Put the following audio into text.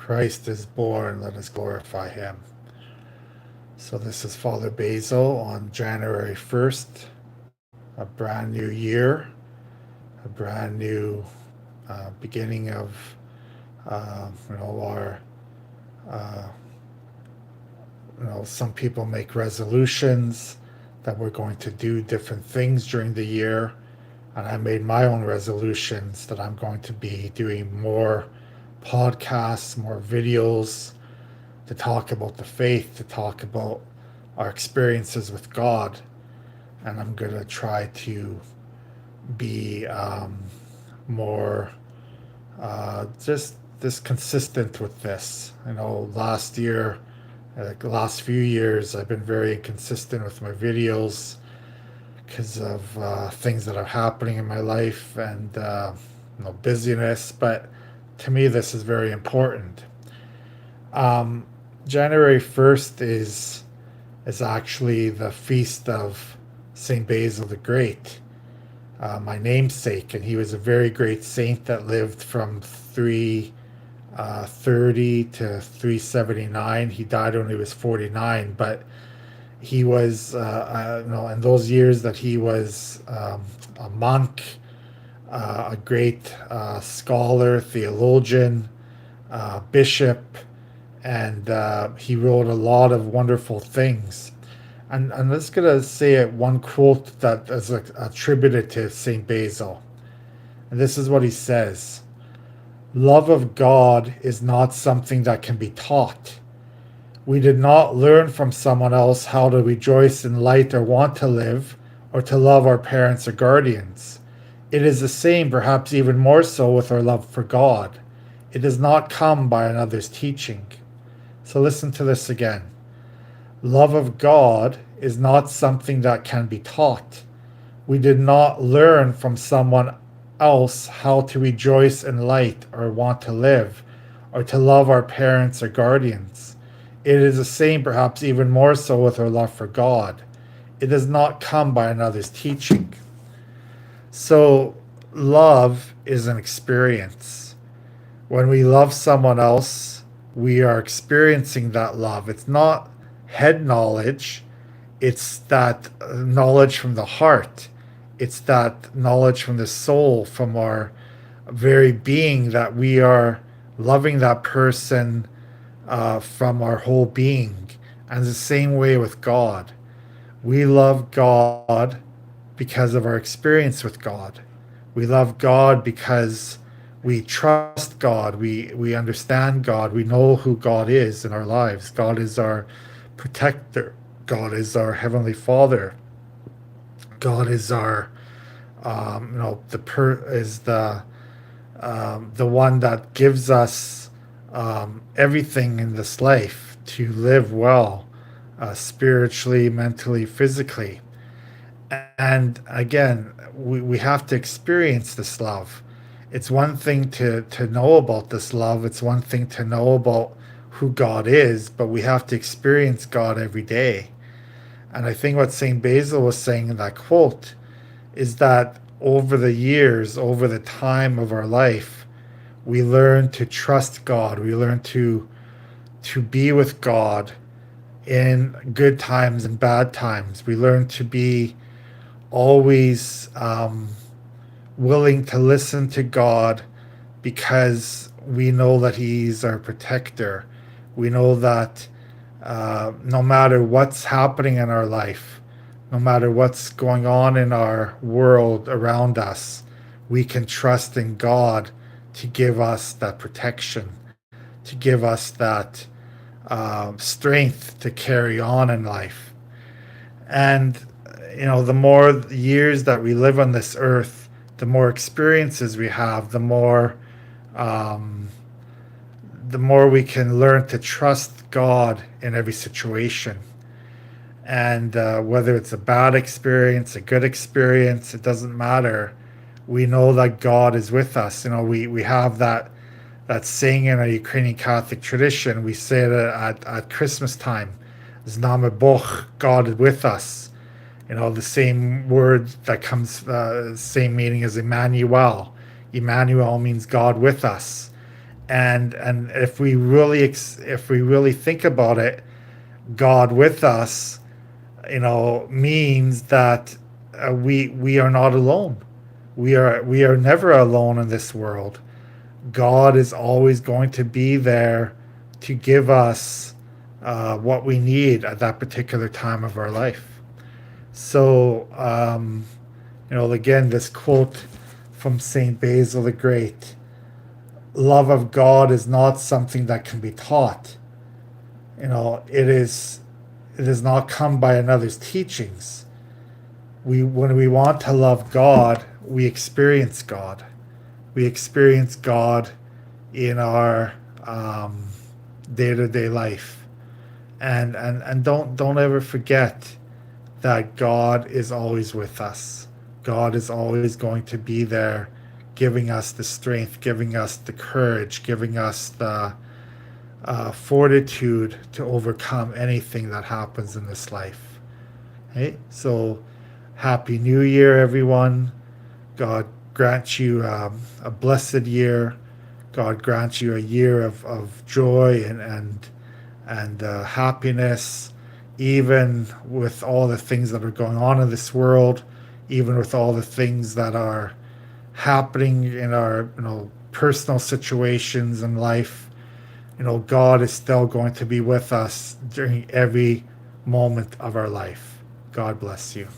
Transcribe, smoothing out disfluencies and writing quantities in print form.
Christ is born, let us glorify him. So, this is Father Basil on January 1st, a brand new year, a brand new beginning of our uh, some people make resolutions that we're going to do different things during the year, and I made my own resolutions that I'm going to be doing more podcasts, more videos to talk about the faith, to talk about our experiences with God. And I'm going to try to be more just consistent with this. Last year, the last few years, I've been very inconsistent with my videos because of things that are happening in my life and busyness. But to me, this is very important. Um, January 1st is actually the feast of Saint Basil the Great, my namesake, and he was a very great saint that lived from 330 to 379. He died when he was 49, but he was, in those years that he was a monk, a great scholar, theologian, bishop, and he wrote a lot of wonderful things. And I'm just going to say one quote that is attributed to St. Basil. And this is what he says: "Love of God is not something that can be taught. We did not learn from someone else how to rejoice in light or want to live or to love our parents or guardians. It is the same, perhaps even more so, with our love for God. It does not come by another's teaching." So listen to this again. Love of God is not something that can be taught. We did not learn from someone else how to rejoice in light or want to live or to love our parents or guardians. It is the same, perhaps even more so, with our love for God. It does not come by another's teaching. So, love is an experience. When we love someone else, we are experiencing that love. It's not head knowledge, it's that knowledge from the heart. It's that knowledge from the soul, from our very being, that we are loving that person from our whole being. And the same way with God. We love God because of our experience with God. We love God because we trust God. We understand God. We know who God is in our lives. God is our protector. God is our heavenly Father. God is our, the one that gives us everything in this life to live well, spiritually, mentally, physically. And again, we have to experience this love. It's one thing to know about this love, it's one thing to know about who God is, but we have to experience God every day. And I think what St. Basil was saying in that quote is that over the years, over the time of our life, we learn to trust God. We learn to be with God in good times and bad times. We learn to be always willing to listen to God because we know that He's our protector. We know that no matter what's happening in our life, no matter what's going on in our world around us, we can trust in God to give us that protection, to give us that strength to carry on in life. And, the more years that we live on this earth, the more experiences we have, um, the more we can learn to trust God in every situation. And whether it's a bad experience, a good experience, it doesn't matter. We know that God is with us. We have that saying in our Ukrainian Catholic tradition. We say it at Christmas time. Z nami Bog, God is with us. The same word that comes, same meaning as Emmanuel. Emmanuel means God with us. And if we really think about it, God with us, means that we are not alone. We are never alone in this world. God is always going to be there to give us what we need at that particular time of our life. So, again, this quote from Saint Basil the Great: "Love of God is not something that can be taught. It is not come by another's teachings. When we want to love God, we experience God. We experience God in our day-to-day life, and don't ever forget that God is always with us. God is always going to be there, giving us the strength, giving us the courage, giving us the fortitude to overcome anything that happens in this life. Okay? So, Happy New Year, everyone. God grant you a blessed year. God grant you a year of joy and happiness, even with all the things that are going on in this world, even with all the things that are happening in our personal situations in life. God is still going to be with us during every moment of our life. God bless you.